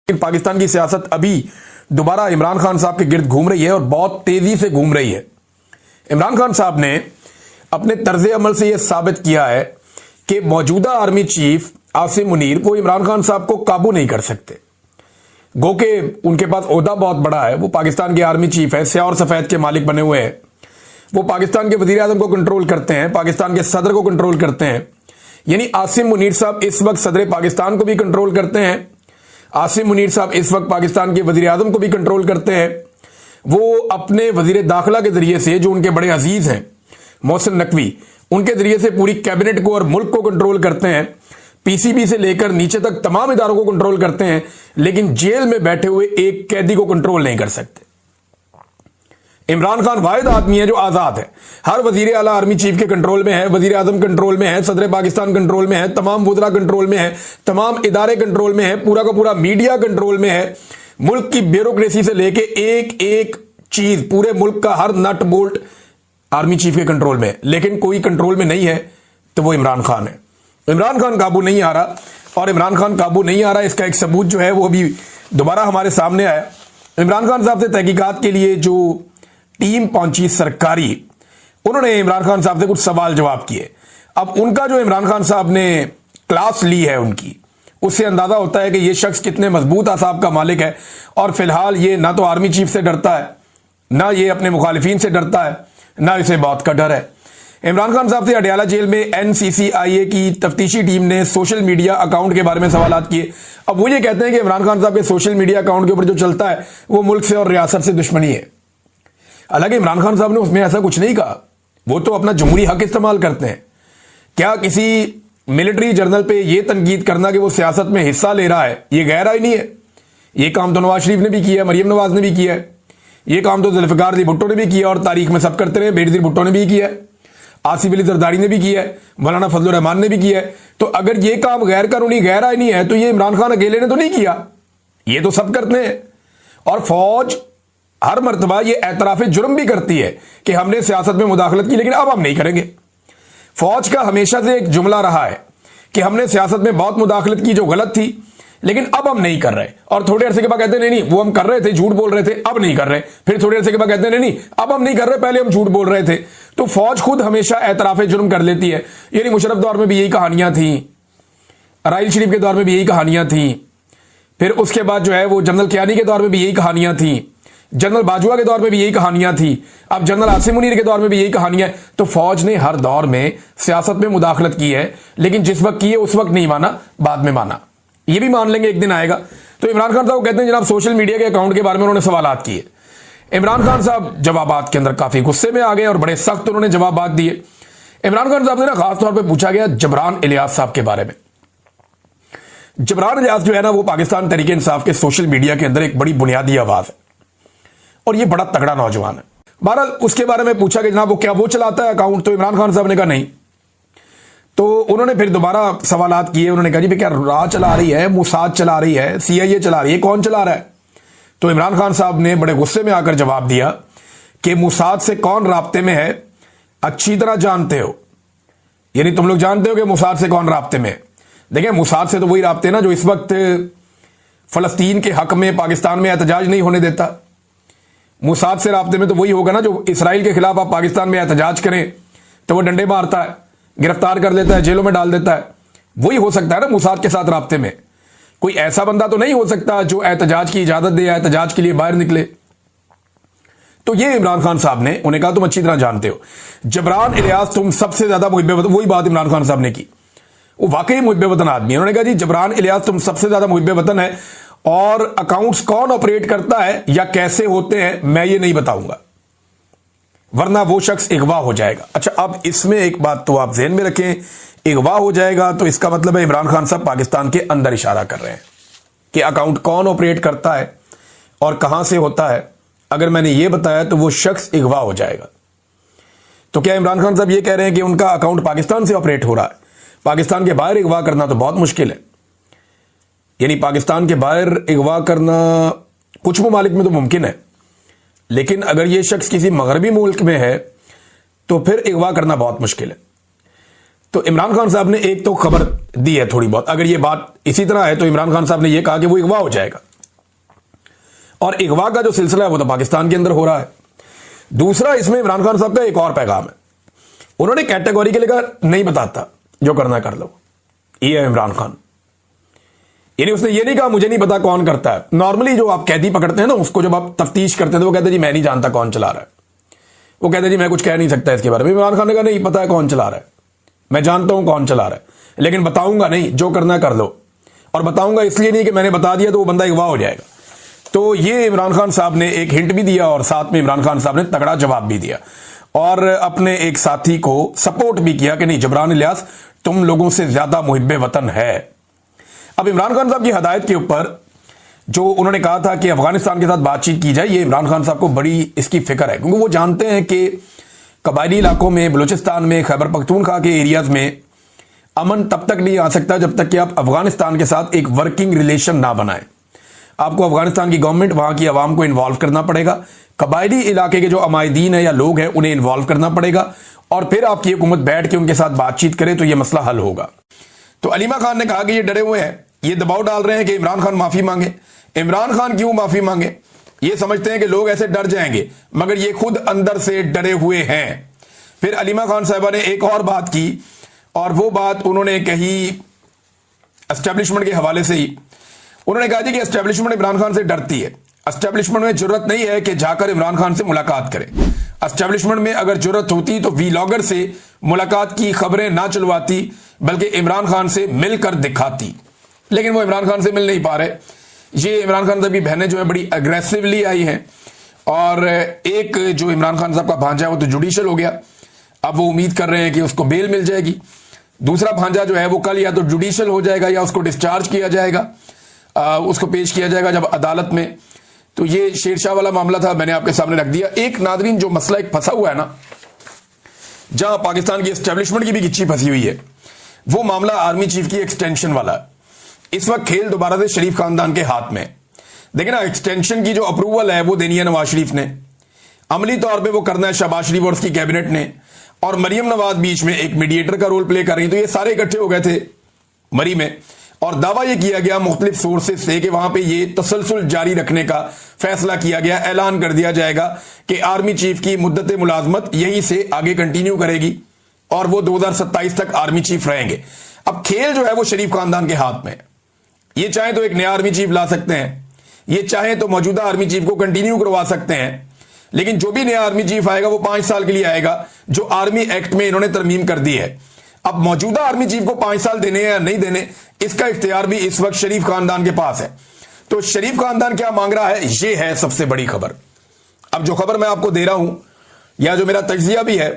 पाकिस्तान की सियासत अभी दोबारा इमरान खान साहब के गिर्द घूम रही है और बहुत तेजी से घूम रही है। इमरान खान साहब ने अपने तर्ज अमल से यह साबित किया है कि मौजूदा आर्मी चीफ आसिम मुनीर को इमरान खान साहब को काबू नहीं कर सकते। गो के उनके पास ओहदा बहुत बड़ा है, वो पाकिस्तान के आर्मी चीफ है, स्याह और सफेद के मालिक बने हुए हैं। वो पाकिस्तान के वजीर आजम को कंट्रोल करते हैं, पाकिस्तान के सदर को कंट्रोल करते हैं। यानी आसिम मुनीर साहब इस वक्त सदर पाकिस्तान को भी कंट्रोल करते हैं। आसिम मुनीर साहब इस वक्त पाकिस्तान के वजीर आजम को भी कंट्रोल करते हैं। वो अपने वजीर दाखिला के जरिए से, जो उनके बड़े अजीज हैं मोहसिन नकवी, उनके जरिए से पूरी कैबिनेट को और मुल्क को कंट्रोल करते हैं। पीसीबी से लेकर नीचे तक तमाम इदारों को कंट्रोल करते हैं, लेकिन जेल में बैठे हुए एक कैदी को कंट्रोल नहीं कर सकते। इमरान खान वाहिद आदमी है जो आजाद है। हर वजीर आला आर्मी चीफ के कंट्रोल में है, वजीर आजम कंट्रोल में है, सदर पाकिस्तान कंट्रोल में है, तमाम वुज़रा कंट्रोल में है, तमाम इदारे कंट्रोल में है, पूरा का पूरा मीडिया कंट्रोल में है। मुल्क की ब्यूरोक्रेसी से लेके एक एक चीज, पूरे मुल्क का हर नट बोल्ट आर्मी चीफ के कंट्रोल में है। लेकिन कोई कंट्रोल में नहीं है तो वो इमरान खान है। इमरान खान काबू नहीं आ रहा, और इमरान खान काबू नहीं आ रहा, इसका एक सबूत जो है वो अभी दोबारा हमारे सामने आया। इमरान खान साहब से तहकीकात के लिए जो टीम पहुंची सरकारी, उन्होंने इमरान खान साहब से कुछ सवाल जवाब किए। अब उनका जो इमरान खान साहब ने क्लास ली है उनकी, उससे अंदाजा होता है कि ये शख्स कितने मजबूत आसाब का मालिक है। और फिलहाल ये ना तो आर्मी चीफ से डरता है, ना ये अपने मुखालिफिन से डरता है, ना इसे मौत का डर है। इमरान खान साहब से अडयाला जेल में NCCIA की तफ्तीशी टीम ने सोशल मीडिया अकाउंट के बारे में सवाल किए। अब वो ये कहते हैं कि इमरान खान साहब के सोशल मीडिया अकाउंट के ऊपर जो चलता है वो मुल्क से और रियासत से दुश्मनी है। हालांकि इमरान खान साहब ने उसमें ऐसा कुछ नहीं कहा, वो तो अपना जमहूरी हक इस्तेमाल करते हैं। क्या किसी मिलिट्री जनरल पे ये तनकीद करना कि वो सियासत में हिस्सा ले रहा है, ये गैर आईनी है? ये काम तो नवाज शरीफ ने भी किया है, मरियम नवाज ने भी किया है, ये काम तो जुल्फिकार अली भुट्टो ने भी किया और तारीख में सब करते रहे। बेनजीर भुट्टो ने भी किया है, आसिफ अली जरदारी ने भी किया है, मौलाना फजलुर रहमान ने भी किया है। तो अगर ये काम गैर कानूनी गैर आईनी है तो ये इमरान खान अकेले ने तो नहीं किया, ये तो सब करते हैं। और फौज हर मर्तबा ये एतराफ़ जुर्म भी करती है कि हमने सियासत में मुदाखलत की, लेकिन अब हम नहीं करेंगे। फौज का हमेशा से एक जुमला रहा है कि हमने सियासत में बहुत मुदाखलत की जो गलत थी, लेकिन अब हम नहीं कर रहे। और थोड़े अरसे के बाद कहते हैं नहीं वो हम कर रहे थे, झूठ बोल रहे थे, अब नहीं कर रहे। फिर थोड़े अरसे के बाद कहते हैं नहीं अब हम नहीं कर रहे, पहले हम झूठ बोल रहे थे। तो फौज खुद हमेशा एतराफ़ जुर्म कर लेती है। यानी मुशर्रफ दौर में भी यही कहानियां थी, राइल शरीफ के दौर में भी यही कहानियां थी, फिर उसके बाद जो है वो जनरल कियानी के दौर में भी यही कहानियां थी, जनरल बाजवा के दौर में भी यही कहानियां थी, अब जनरल आसिम मुनीर के दौर में भी यही कहानियां। तो फौज ने हर दौर में सियासत में मुदाखलत की है, लेकिन जिस वक्त की है उस वक्त नहीं माना, बाद में माना। ये भी मान लेंगे एक दिन आएगा। तो इमरान खान साहब कहते हैं जनाब सोशल मीडिया के अकाउंट के बारे में उन्होंने सवालात किए। इमरान खान साहब जवाबात के अंदर काफी गुस्से में आ गए और बड़े सख्त उन्होंने जवाबात दिए। इमरान खान साहब ने ना खास तौर पर पूछा गया जबरान इलियास साहब के बारे में। जबरान इलियास जो है ना वो पाकिस्तान तहरीक इंसाफ के सोशल मीडिया के अंदर एक बड़ी बुनियादी आवाज है और ये बड़ा तगड़ा नौजवान है। बहरहाल उसके बारे में पूछा कि जनाब वो क्या वो चलाता है अकाउंट, तो इमरान खान साहब ने कहा नहीं। तो उन्होंने फिर दोबारा सवालात किए। उन्होंने कहा जी क्या रा चला रही है, मुसाद चला रही है, CIA चला रही है, कौन चला रहा है? तो इमरान खान साहब ने बड़े गुस्से में आकर जवाब दिया कि मुसाद से कौन राब्ते में है अच्छी तरह जानते हो। यानी तुम लोग जानते हो कि मुसाद से कौन राब्ते में है। देखिए मुसाद से तो वही राब्ते ना जो इस वक्त फलस्तीन के हक में पाकिस्तान में एहतजाज नहीं होने देता। मुसाद से राब्ते में तो वही होगा ना जो इसराइल के खिलाफ आप पाकिस्तान में एहतजाज करें तो वो डंडे मारता है, गिरफ्तार कर लेता है, जेलों में डाल देता है। वही हो सकता है ना मुसाद के साथ राब्ते में। कोई ऐसा बंदा तो नहीं हो सकता जो एहतजाज की इजाजत दे या एहतजाज के लिए बाहर निकले। तो ये इमरान खान साहब ने उन्हें कहा तुम अच्छी तरह जानते हो जबरान इलियास तुम सबसे ज्यादा मुहिब्बे वतन। वही बात इमरान खान साहब ने की, वो वाकई मुहिब्बे वतन आदमी है। उन्होंने कहा जी जबरान इलियास तुम सबसे ज्यादा मुहिब्बे वतन है और अकाउंट्स कौन ऑपरेट करता है या कैसे होते हैं मैं ये नहीं बताऊंगा, वरना वो शख्स अगवा हो जाएगा। अच्छा अब इसमें एक बात तो आप ज़हन में रखें, अगवा हो जाएगा तो इसका मतलब है इमरान खान साहब पाकिस्तान के अंदर इशारा कर रहे हैं कि अकाउंट कौन ऑपरेट करता है और कहां से होता है। अगर मैंने ये बताया तो वो शख्स अगवा हो जाएगा। तो क्या इमरान खान साहब ये कह रहे हैं कि उनका अकाउंट पाकिस्तान से ऑपरेट हो रहा है? पाकिस्तान के बाहर अगवा करना तो बहुत मुश्किल है। यानी पाकिस्तान के बाहर अगवा करना कुछ ममालिक में तो मुमकिन है, लेकिन अगर यह शख्स किसी मगरबी मुल्क में है तो फिर अगवा करना बहुत मुश्किल है। तो इमरान खान साहब ने एक तो खबर दी है थोड़ी बहुत। अगर ये बात इसी तरह है तो इमरान खान साहब ने यह कहा कि वो अगवा हो जाएगा। और अगवा का जो सिलसिला है वो तो पाकिस्तान के अंदर हो रहा है। दूसरा, इसमें इमरान खान साहब का एक और पैगाम है। उन्होंने कैटेगरी के लिखा नहीं बताता, जो करना कर लो। ये है इमरान खान, यानी उसने ये नहीं कहा मुझे नहीं पता कौन करता है। नॉर्मली जो आप कैदी पकड़ते हैं ना, उसको जब आप तफ्तीश करते हैं तो वो कहते हैं जी मैं नहीं जानता कौन चला रहा है, वो कहते हैं जी मैं कुछ कह नहीं सकता इसके बारे में। इमरान खान ने कहा नहीं पता है कौन चला रहा है, मैं जानता हूं कौन चला रहा है, लेकिन बताऊंगा नहीं, जो करना कर लो। और बताऊंगा इसलिए नहीं कि मैंने बता दिया तो वो बंदा अगवा हो जाएगा। तो ये इमरान खान साहब ने एक हिंट भी दिया और साथ में इमरान खान साहब ने तगड़ा जवाब भी दिया और अपने एक साथी को सपोर्ट भी किया कि नहीं जबरान इलियास तुम लोगों से ज्यादा मुहिब्बे वतन है। अब इमरान खान साहब की हदायत के ऊपर जो उन्होंने कहा था कि अफगानिस्तान के साथ बातचीत की जाए, ये इमरान खान साहब को बड़ी इसकी फिक्र है, क्योंकि वो जानते हैं कि कबायली इलाकों में, बलूचिस्तान में, खैबर पख्तूनख्वा के एरियाज में अमन तब तक नहीं आ सकता जब तक कि आप अफगानिस्तान के साथ एक वर्किंग रिलेशन ना बनाएं। आपको अफगानिस्तान की गवर्नमेंट, वहां की आवाम को इन्वॉल्व करना पड़ेगा, कबायली इलाके के जो अमायदीन है या लोग हैं उन्हें इन्वॉल्व करना पड़ेगा, और फिर आपकी हुकूमत बैठ के उनके साथ बातचीत करे तो यह मसला हल होगा। तो अलीमा खान ने कहा कि ये डरे हुए हैं, ये दबाव डाल रहे हैं कि इमरान खान माफी मांगे। इमरान खान क्यों माफी मांगे? ये समझते हैं कि लोग ऐसे डर जाएंगे, मगर ये खुद अंदर से डरे हुए हैं। फिर अलीमा खान साहबा ने एक और बात की, और वो बात उन्होंने कही एस्टेब्लिशमेंट के हवाले से ही। उन्होंने कहा जी कि एस्टेब्लिशमेंट इमरान खान से डरती है, एस्टेब्लिशमेंट में जरूरत नहीं है कि जाकर इमरान खान से मुलाकात करें। एस्टेब्लिशमेंट में अगर जरूरत होती तो वीलॉगर से मुलाकात की खबरें ना चलवाती, बल्कि इमरान खान से मिलकर दिखाती। लेकिन वो इमरान खान से मिल नहीं पा रहे। ये इमरान खान साहब की बहनें जो है बड़ी अग्रेसिवली आई हैं, और एक जो इमरान खान साहब का भांजा है वो तो जुडिशियल हो गया, अब वो उम्मीद कर रहे हैं कि उसको बेल मिल जाएगी। दूसरा भांजा जो है वो कल या तो जुडिशियल हो जाएगा या उसको डिस्चार्ज किया जाएगा, उसको पेश किया जाएगा जब अदालत में। तो ये शेरशाह वाला मामला था, मैंने आपके सामने रख दिया। एक नादरीन जो मसला एक फंसा हुआ है ना, जहां पाकिस्तान की एस्टेब्लिशमेंट की भी गिच्ची फंसी हुई है, वो मामला आर्मी चीफ की एक्सटेंशन वाला है। इस वक्त खेल दोबारा से शरीफ खानदान के हाथ में। देखिए ना, एक्सटेंशन की जो अप्रूवल है वो देनी है नवाज शरीफ ने, अमली तौर पे वो करना है शहबाज शरीफ और उसकी कैबिनेट ने, और मरियम नवाज बीच में एक मीडिएटर का रोल प्ले कर रही। तो ये सारे इकट्ठे हो गए थे मरी में, और दावा ये किया गया मुख्तलिफ सोर्सेज से कि वहां पे ये तसलसल जारी रखने का फैसला किया गया। ऐलान कर दिया जाएगा कि आर्मी चीफ की मुद्दत मुलाजमत यहीं से आगे कंटिन्यू करेगी और वो 2027 तक आर्मी चीफ रहेंगे। अब खेल जो है वो शरीफ खानदान के हाथ में। ये चाहे तो एक नया आर्मी चीफ ला सकते हैं, ये चाहे तो मौजूदा आर्मी चीफ को कंटिन्यू करवा सकते हैं, लेकिन जो भी नया आर्मी चीफ आएगा वो 5 साल के लिए आएगा, जो आर्मी एक्ट में इन्होंने तरमीम कर दी है। अब मौजूदा आर्मी चीफ को 5 साल देने या नहीं देने, इसका इख्तियार भी इस वक्त शरीफ खानदान के पास है। तो शरीफ खानदान क्या मांग रहा है, ये है सबसे बड़ी खबर। अब जो खबर मैं आपको दे रहा हूं, या जो मेरा तज्जिया भी है,